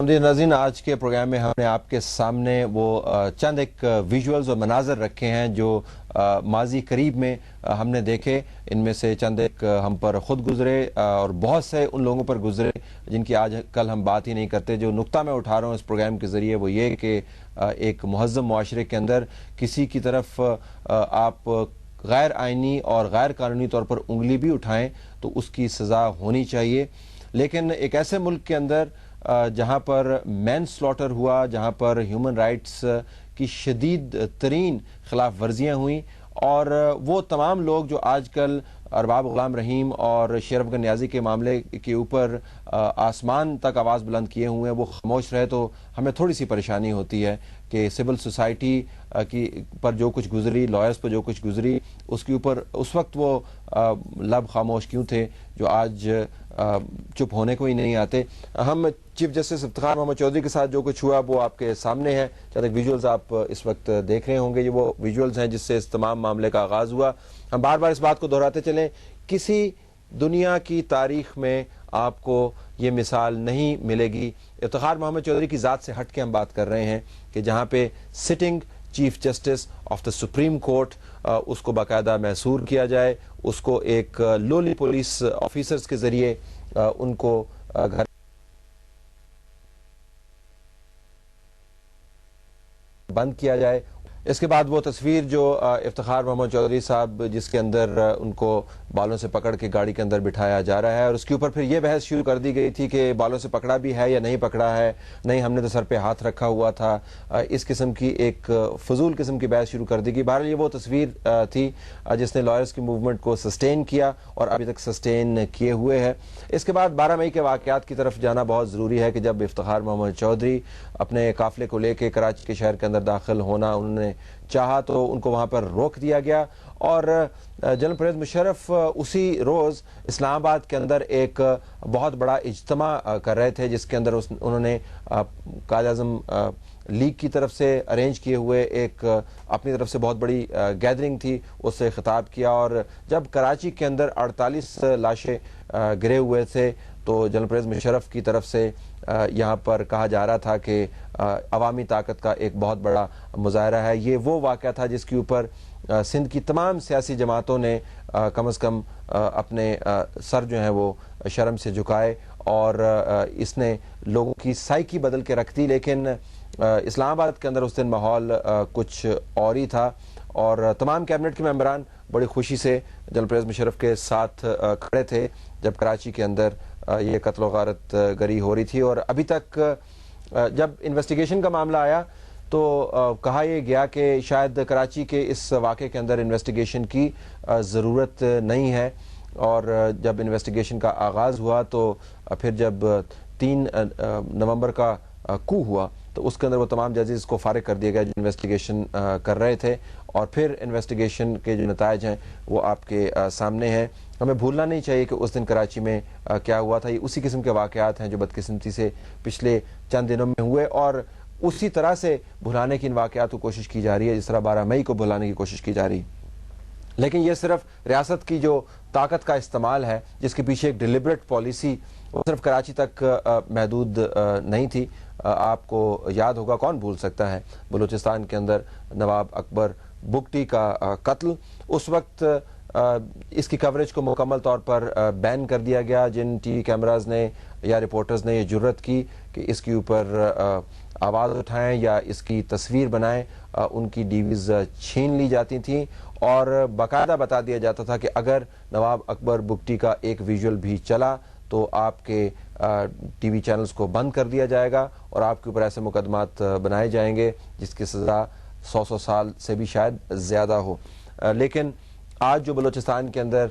आमदीद नाज़रीन, आज के प्रोग्राम में हमने आपके सामने वो चंद एक विजुअल्स और मनाजर रखे हैं जो माजी करीब में हमने देखे। इनमें से चंद एक हम पर ख़ुद गुजरे और बहुत से उन लोगों पर गुजरे जिनकी आज कल हम बात ही नहीं करते। जो नुक्ता मैं उठा रहा हूँ इस प्रोग्राम के ज़रिए वो ये कि एक मुहज़्ज़म मुआशरे के अंदर किसी की तरफ आप गैर आइनी और गैर कानूनी तौर पर उंगली भी उठाएँ तो उसकी सज़ा होनी चाहिए। लेकिन एक ऐसे मुल्क के अंदर जहाँ पर मैन स्लॉटर हुआ, जहाँ पर ह्यूमन राइट्स की शदीद तरीन खिलाफ वर्जियाँ हुई और वो तमाम लोग जो आजकल अरबाब गुलाम रहीम और शेर अफगन नियाज़ी के मामले के ऊपर आसमान तक आवाज़ बुलंद किए हुए हैं वो खामोश रहे, तो हमें थोड़ी सी परेशानी होती है कि सिविल सोसाइटी की पर जो कुछ गुजरी, लॉयर्स पर जो कुछ गुजरी, उसके ऊपर उस वक्त वो लब खामोश क्यों थे जो आज चुप होने को ही नहीं आते। हम चीफ जस्टिस इफ्तिखार मोहम्मद चौधरी के साथ जो कुछ हुआ वो आपके सामने है। शायद एक विजुअल्स आप इस वक्त देख रहे होंगे, ये वो विजुअल्स हैं जिससे इस तमाम मामले का आगाज़ हुआ। हम बार बार इस बात को दोहराते चलें, किसी दुनिया की तारीख में आपको ये मिसाल नहीं मिलेगी। इफ्तिखार मोहम्मद चौधरी की ज़ात से हट के हम बात कर रहे हैं कि जहाँ पे sitting chief justice of the supreme court उसको बाकायदा मैसूर किया जाए, उसको एक लोली पुलिस ऑफिसर्स के ज़रिए उनको घर बंद किया जाए। इसके बाद वो तस्वीर जो इफ्तिखार मोहम्मद चौधरी साहब जिसके अंदर उनको बालों से पकड़ के गाड़ी के अंदर बिठाया जा रहा है और उसके ऊपर फिर ये बहस शुरू कर दी गई थी कि बालों से पकड़ा भी है या नहीं पकड़ा है, नहीं हमने तो सर पे हाथ रखा हुआ था। इस किस्म की एक फजूल किस्म की बहस शुरू कर दी गई। बहरहाल ये वो तस्वीर थी जिसने लॉयर्स की मूवमेंट को सस्टेन किया और अभी तक सस्टेन किए हुए है। इसके बाद 12 मई के वाक़यात की तरफ जाना बहुत ज़रूरी है कि जब इफ्तिखार मोहम्मद चौधरी अपने काफ़िले को लेकर कराची के शहर के अंदर दाखिल होना उन्होंने चाहा तो उनको वहाँ पर रोक दिया गया और जनरल परवेज़ मुशर्रफ उसी रोज़ इस्लामाबाद के अंदर एक बहुत बड़ा इज्तिमा कर रहे थे जिसके अंदर उन्होंने कायद-ए-आज़म लीग की तरफ से अरेंज किए हुए एक अपनी तरफ से बहुत बड़ी गैदरिंग थी, उससे खिताब किया। और जब कराची के अंदर 48 लाशें गिरे हुए थे तो जनरल परवेज़ मुशर्रफ की तरफ से यहाँ पर कहा जा रहा था कि अवामी ताकत का एक बहुत बड़ा मुजाहरा है। ये वो वाक़या था जिसके ऊपर सिंध की तमाम सियासी जमातों ने कम अज़ कम अपने सर जो हैं वो शर्म से झुकाए और इसने लोगों की साइकी बदल के रख दी। लेकिन इस्लामाबाद के अंदर उस दिन माहौल कुछ और ही था और तमाम कैबिनेट के मेंबरान बड़ी खुशी से जनरल परवेज़ मुशर्रफ के साथ खड़े थे जब कराची के अंदर ये कत्ल व गारत गरी हो रही थी। और अभी तक जब इन्वेस्टिगेशन का मामला आया तो कहा यह गया कि शायद कराची के इस वाक़े के अंदर इन्वेस्टिगेशन की ज़रूरत नहीं है। और जब इन्वेस्टिगेशन का आगाज़ हुआ तो फिर जब 3 नवंबर का कू हुआ तो उसके अंदर वो तमाम जजेस को फारिग कर दिया गया जो इन्वेस्टिगेशन कर रहे थे और फिर इन्वेस्टिगेशन के जो नताइज हैं वो आपके सामने हैं। हमें भूलना नहीं चाहिए कि उस दिन कराची में क्या हुआ था। ये उसी किस्म के वाक़यात हैं जो बदकिस्मती से पिछले चंद दिनों में हुए और उसी तरह से भुलाने की इन वाक़यात को कोशिश की जा रही है जिस तरह 12 मई को भुलाने की कोशिश की जा रही है। लेकिन ये सिर्फ रियासत की जो ताकत का इस्तेमाल है जिसके पीछे एक डिलिबरेट पॉलिसी वो सिर्फ कराची तक महदूद नहीं थी। आपको याद होगा, कौन भूल सकता है, बलूचिस्तान के अंदर नवाब अकबर बुगटी का कत्ल। उस वक्त इसकी कवरेज को मुकम्मल तौर पर बैन कर दिया गया। जिन टीवी कैमराज ने या रिपोर्टर्स ने ये जुर्रत की कि इसके ऊपर आवाज़ उठाएं या इसकी तस्वीर बनाएं, उनकी डीवीज़ छीन ली जाती थी और बाकायदा बता दिया जाता था कि अगर नवाब अकबर बुगटी का एक विजुअल भी चला तो आपके टीवी चैनल्स को बंद कर दिया जाएगा और आपके ऊपर ऐसे मुकदमात बनाए जाएंगे जिसकी सज़ा 100 साल से भी शायद ज़्यादा हो। लेकिन आज जो बलूचिस्तान के अंदर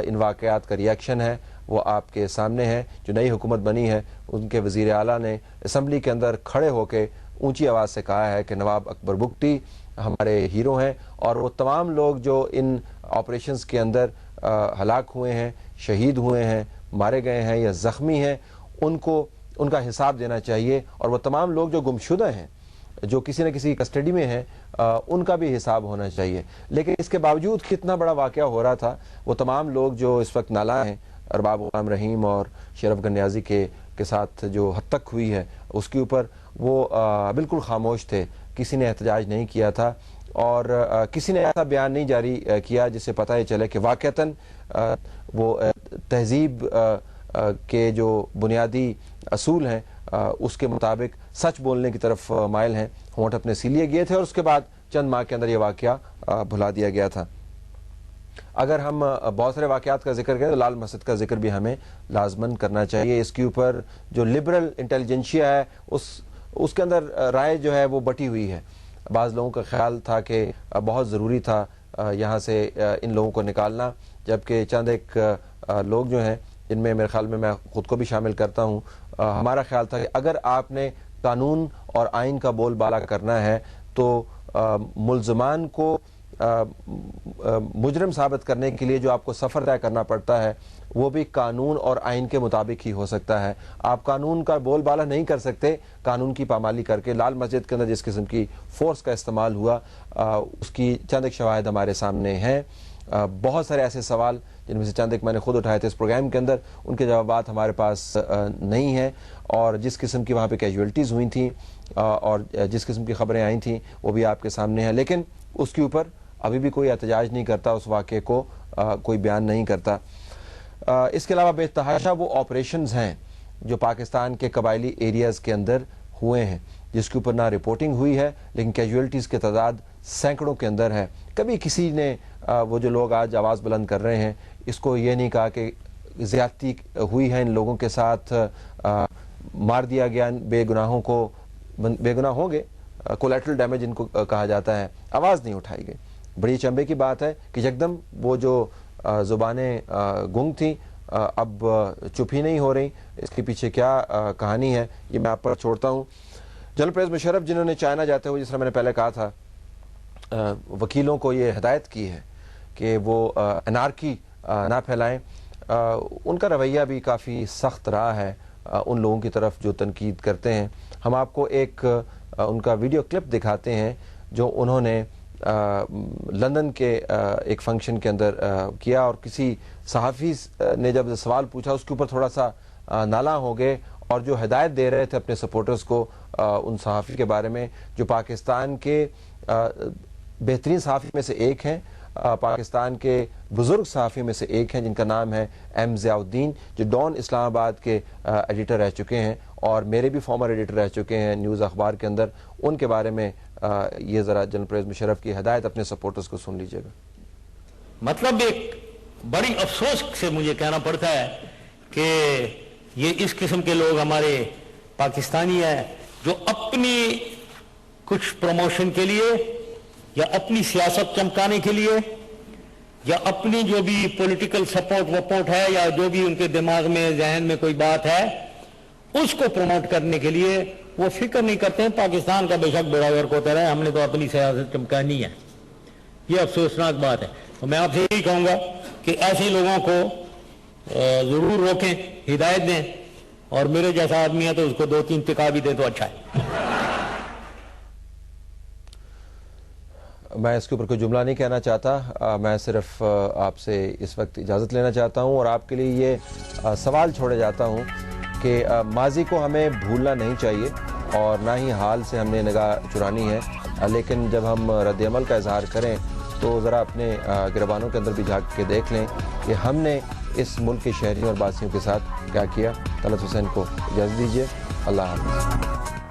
इन वाक़यात का रिएक्शन है वो आपके सामने है। जो नई हुकूमत बनी है उनके वज़ीर आला ने असम्बली के अंदर खड़े होकर ऊंची आवाज़ से कहा है कि नवाब अकबर बुगटी हमारे हीरो हैं और वो तमाम लोग जो इन ऑपरेशंस के अंदर हलाक हुए हैं, शहीद हुए हैं, मारे गए हैं या ज़ख्मी हैं, उनको उनका हिसाब देना चाहिए। और वो तमाम लोग जो गुमशुदा हैं, जो किसी न किसी कस्टडी में हैं, उनका भी हिसाब होना चाहिए। लेकिन इसके बावजूद कितना बड़ा वाक़या हो रहा था, वो तमाम लोग जो इस वक्त नाला हैं, अरबाब गुलाम रहीम और शेर अफगन नियाज़ी के کے ساتھ جو حد تک ہوئی ہے اس کے اوپر وہ بالکل خاموش تھے. کسی نے احتجاج نہیں کیا تھا اور کسی نے ایسا بیان نہیں جاری کیا جس سے پتہ یہ چلے کہ واقعتاً وہ تہذیب کے جو بنیادی اصول ہیں اس کے مطابق سچ بولنے کی طرف مائل ہیں. ہونٹ اپنے سی لیے گئے تھے اور اس کے بعد چند ماہ کے اندر یہ واقعہ بھلا دیا گیا تھا. اگر ہم بہت سارے واقعات کا ذکر کریں تو لال مسجد کا ذکر بھی ہمیں لازماً کرنا چاہیے. اس کے اوپر جو لبرل انٹیلیجنشیا ہے اس کے اندر رائے جو ہے وہ بٹی ہوئی ہے. بعض لوگوں کا خیال تھا کہ بہت ضروری تھا یہاں سے ان لوگوں کو نکالنا، جبکہ چند ایک لوگ جو ہیں جن میں میرے خیال میں خود کو بھی شامل کرتا ہوں، ہمارا خیال تھا کہ اگر آپ نے قانون اور آئین کا بول بالا کرنا ہے تو ملزمان کو مجرم ثابت کرنے کے لیے جو آپ کو سفر طے کرنا پڑتا ہے وہ بھی قانون اور آئین کے مطابق ہی ہو سکتا ہے. آپ قانون کا بول بالا نہیں کر سکتے قانون کی پامالی کر کے. لال مسجد کے اندر جس قسم کی فورس کا استعمال ہوا اس کی چند ایک شواہد ہمارے سامنے ہیں. بہت سارے ایسے سوال جن میں سے چند ایک میں نے خود اٹھائے تھے اس پروگرام کے اندر، ان کے جوابات ہمارے پاس نہیں ہیں، اور جس قسم کی وہاں پہ کیجویلٹیز ہوئی تھیں اور جس قسم کی خبریں آئی تھیں وہ بھی آپ کے سامنے ہیں. لیکن اس کے اوپر ابھی بھی کوئی احتجاج نہیں کرتا، اس واقعے کو کوئی بیان نہیں کرتا. اس کے علاوہ بے تحاشا وہ آپریشنز ہیں جو پاکستان کے قبائلی ایریاز کے اندر ہوئے ہیں جس کے اوپر نہ رپورٹنگ ہوئی ہے، لیکن کیجویلٹیز کی تعداد سینکڑوں کے اندر ہے. کبھی کسی نے وہ جو لوگ آج آواز بلند کر رہے ہیں اس کو یہ نہیں کہا کہ زیادتی ہوئی ہے ان لوگوں کے ساتھ، مار دیا گیا بے گناہوں کو. بے گناہ ہوں گے، کولیٹرل ڈیمیج ان کو کہا جاتا ہے، آواز نہیں اٹھائی گئی. بڑی چنبے کی بات ہے کہ یکدم وہ جو زبانیں گنگ تھیں اب چپ ہی نہیں ہو رہی. اس کے پیچھے کیا کہانی ہے یہ میں آپ پر چھوڑتا ہوں. جنرل پرویز مشرف جنہوں نے چائنا جاتے ہوئے، جس طرح میں نے پہلے کہا تھا، وکیلوں کو یہ ہدایت کی ہے کہ وہ انارکی نہ پھیلائیں، ان کا رویہ بھی کافی سخت رہا ہے ان لوگوں کی طرف جو تنقید کرتے ہیں. ہم آپ کو ایک ان کا ویڈیو کلپ دکھاتے ہیں جو انہوں نے لندن کے ایک فنکشن کے اندر کیا، اور کسی صحافی نے جب سوال پوچھا اس کے اوپر تھوڑا سا نالاں ہو گئے اور جو ہدایت دے رہے تھے اپنے سپورٹرز کو ان صحافی کے بارے میں جو پاکستان کے بہترین صحافی میں سے ایک ہیں، پاکستان کے بزرگ صحافی میں سے ایک ہیں جن کا نام ہے ایم ضیاء الدین، جو ڈان اسلام آباد کے ایڈیٹر رہ چکے ہیں اور میرے بھی فارمر ایڈیٹر رہ چکے ہیں نیوز اخبار کے اندر. ان کے بارے میں یہ ذرا جنرل پرویز مشرف کی ہدایت اپنے سپورٹرز کو سن لیجئے گا. مطلب ایک بڑی افسوس سے مجھے کہنا پڑتا ہے کہ یہ اس قسم کے لوگ ہمارے پاکستانی ہیں جو اپنی کچھ پروموشن کے لیے یا اپنی سیاست چمکانے کے لیے یا اپنی جو بھی پولیٹیکل سپورٹ وپورٹ ہے یا جو بھی ان کے دماغ میں ذہن میں کوئی بات ہے اس کو پروموٹ کرنے کے لیے وہ فکر نہیں کرتے ہیں پاکستان کا بے شک بیڑا غرق ہوتا رہے، ہم نے تو اپنی سیاست چمکانی ہے. یہ افسوسناک بات ہے. تو میں آپ سے یہی کہوں گا کہ ایسے لوگوں کو ضرور روکیں، ہدایت دیں، اور میرے جیسا آدمی ہے تو اس کو 2-3 ٹکا بھی دیں تو اچھا ہے. میں اس کے اوپر کوئی جملہ نہیں کہنا چاہتا، میں صرف آپ سے اس وقت اجازت لینا چاہتا ہوں اور آپ کے لیے یہ سوال چھوڑے جاتا ہوں کہ ماضی کو ہمیں بھولنا نہیں چاہیے اور نہ ہی حال سے ہم نے نگاہ چرانی ہے، لیکن جب ہم رد عمل کا اظہار کریں تو ذرا اپنے گربانوں کے اندر بھی جھانک کے دیکھ لیں کہ ہم نے اس ملک کے شہریوں اور باسیوں کے ساتھ کیا کیا. طلعت حسین کو اجازت دیجیے. اللہ حافظ.